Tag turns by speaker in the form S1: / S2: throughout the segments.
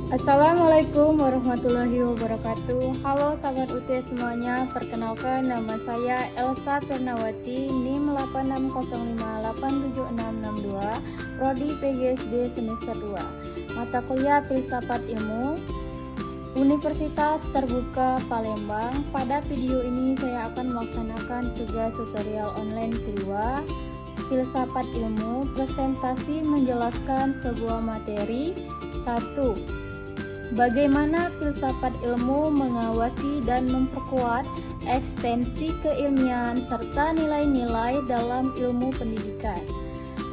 S1: Assalamualaikum warahmatullahi wabarakatuh. Halo sahabat UT semuanya, perkenalkan nama saya Elsa Pernawati, NIM 8605876662, Prodi PGSD semester 2, mata kuliah Filsafat Ilmu, Universitas Terbuka Palembang. Pada video ini saya akan melaksanakan tugas tutorial online kedua, Filsafat Ilmu, presentasi menjelaskan sebuah materi. 1. Bagaimana filsafat ilmu mengawasi dan memperkuat ekstensi keilmian serta nilai-nilai dalam ilmu pendidikan.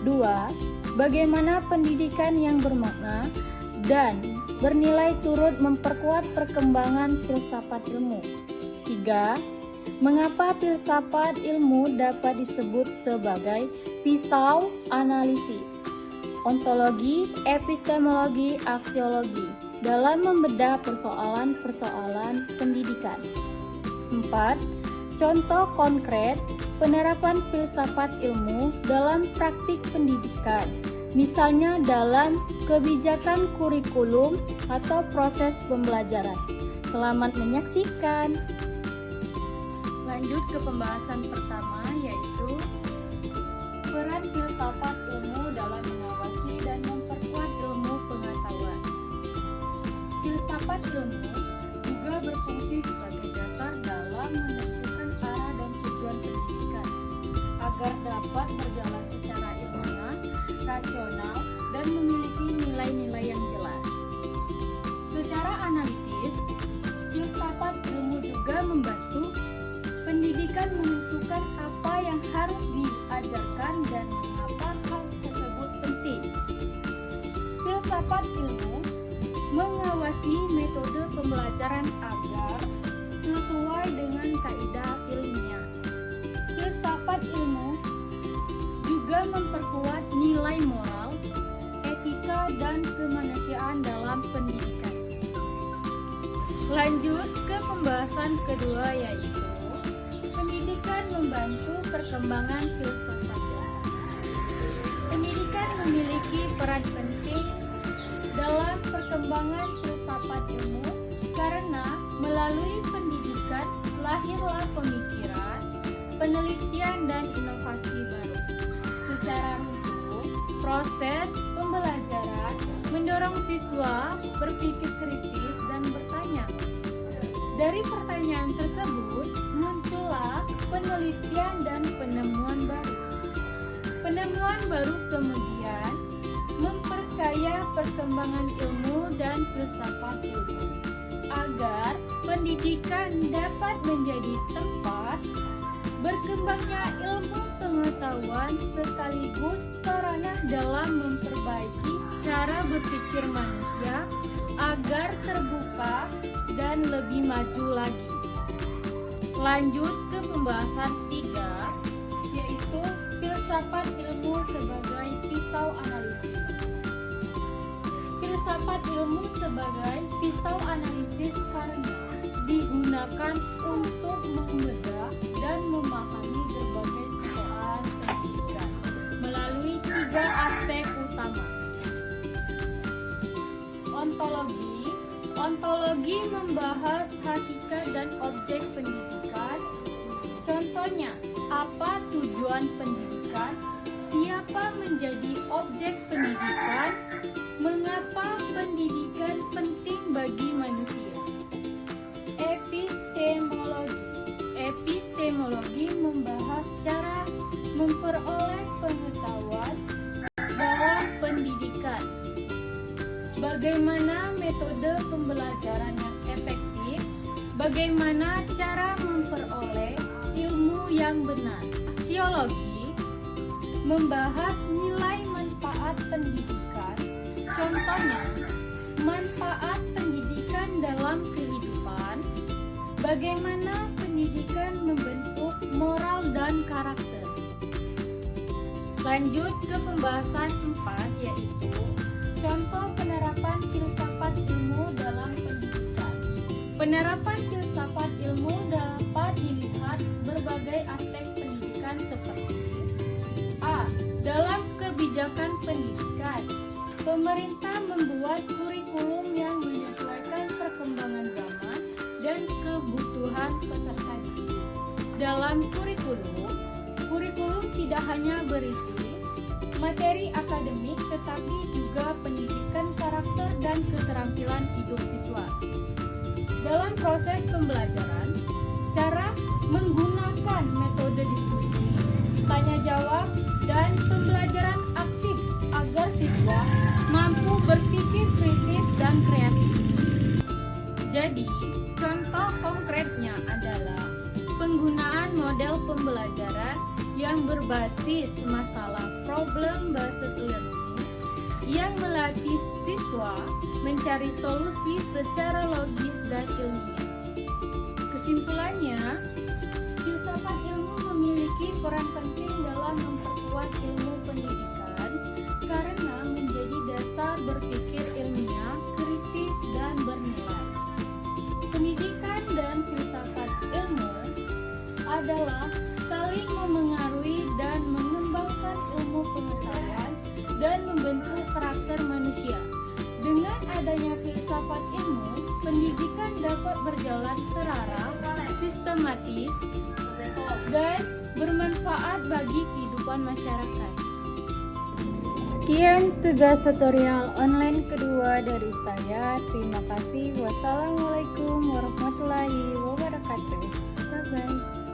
S1: 2. Bagaimana pendidikan yang bermakna dan bernilai turut memperkuat perkembangan filsafat ilmu. 3. Mengapa filsafat ilmu dapat disebut sebagai pisau analisis, ontologi, epistemologi, aksiologi dalam membedah persoalan-persoalan pendidikan. 4. Contoh konkret penerapan filsafat ilmu dalam praktik pendidikan, misalnya dalam kebijakan kurikulum atau proses pembelajaran. Selamat menyaksikan. Lanjut ke pembahasan pertama, yaitu peran filsafat ilmu dalam mengawasi dan memperkuat ilmu pengetahuan. Filsafat ilmu juga berfungsi sebagai dasar dalam menentukan arah dan tujuan pendidikan agar dapat berjalan secara ilmiah, rasional, dan memiliki nilai-nilai yang jelas. Secara analitis, filsafat ilmu juga membantu pendidikan menentukan apa yang harus diajarkan dan mengapa hal tersebut penting. Filsafat ilmu mengawasi metode pembelajaran agar sesuai dengan kaidah ilmiah. Filsafat ilmu juga memperkuat nilai moral, etika, dan kemanusiaan dalam pendidikan. Lanjut ke pembahasan kedua, yaitu pendidikan membantu perkembangan filsafat ilmu. Pendidikan memiliki peran penting dalam perkembangan filsafat ilmu karena melalui pendidikan lahirlah pemikiran, penelitian, dan inovasi baru. Secara umum, proses pembelajaran mendorong siswa berpikir kritis dan bertanya. Dari pertanyaan tersebut muncullah penelitian dan penemuan baru. Penemuan baru kemudian memperkaya perkembangan ilmu dan filsafat ilmu agar pendidikan dapat menjadi tempat berkembangnya ilmu pengetahuan sekaligus sarana dalam memperbaiki cara berpikir manusia agar terbuka dan lebih maju lagi. Lanjut ke pembahasan 3, yaitu filsafat ilmu sebagai pisau analisis. Filsafat ilmu sebagai pisau analisis karena digunakan untuk membedah dan memahami berbagai persoalan pendidikan melalui 3 aspek utama. Ontologi. Ontologi membahas hakikat dan objek pendidikan. Contohnya, apa tujuan pendidikan, siapa menjadi objek pendidikan, mengapa pendidikan penting bagi manusia. Epistemologi. Epistemologi membahas cara memperoleh pengetahuan dalam pendidikan. Bagaimana metode pembelajaran yang efektif, bagaimana cara memperoleh ilmu yang benar. Aksiologi membahas nilai manfaat pendidikan. Contohnya, manfaat pendidikan dalam kehidupan, bagaimana pendidikan membentuk moral dan karakter. Lanjut ke pembahasan 4, yaitu contoh penerapan filsafat ilmu dalam pendidikan. Penerapan filsafat ilmu dapat dilihat berbagai aspek pendidikan seperti A. Dalam kebijakan pendidikan, pemerintah membuat kurikulum yang dalam kurikulum tidak hanya berisi materi akademik tetapi juga pendidikan karakter dan keterampilan hidup siswa. Dalam proses pembelajaran, cara menggunakan metode diskusi, tanya jawab, dan pembelajaran aktif agar siswa mampu berpikir kritis dan kreatif. Jadi, contoh konkretnya adalah penggunaan model pembelajaran yang berbasis masalah problem-based learning yang melatih siswa mencari solusi secara logis dan ilmiah. Kesimpulannya, filsafat ilmu memiliki peran penting dalam memperkuat ilmu pendidikan karena menjadi dasar berpikir ilmiah, kritis, dan bernilai. Pendidikan dan filsafat ilmu adalah saling memengaruhi dan mengembangkan ilmu pengetahuan dan membentuk karakter manusia. Dengan adanya filsafat ilmu, pendidikan dapat berjalan terarah, sistematis, dan bermanfaat bagi kehidupan masyarakat. Sekian tugas tutorial online kedua dari saya. Terima kasih. Wassalamualaikum warahmatullahi wabarakatuh. Bye-bye.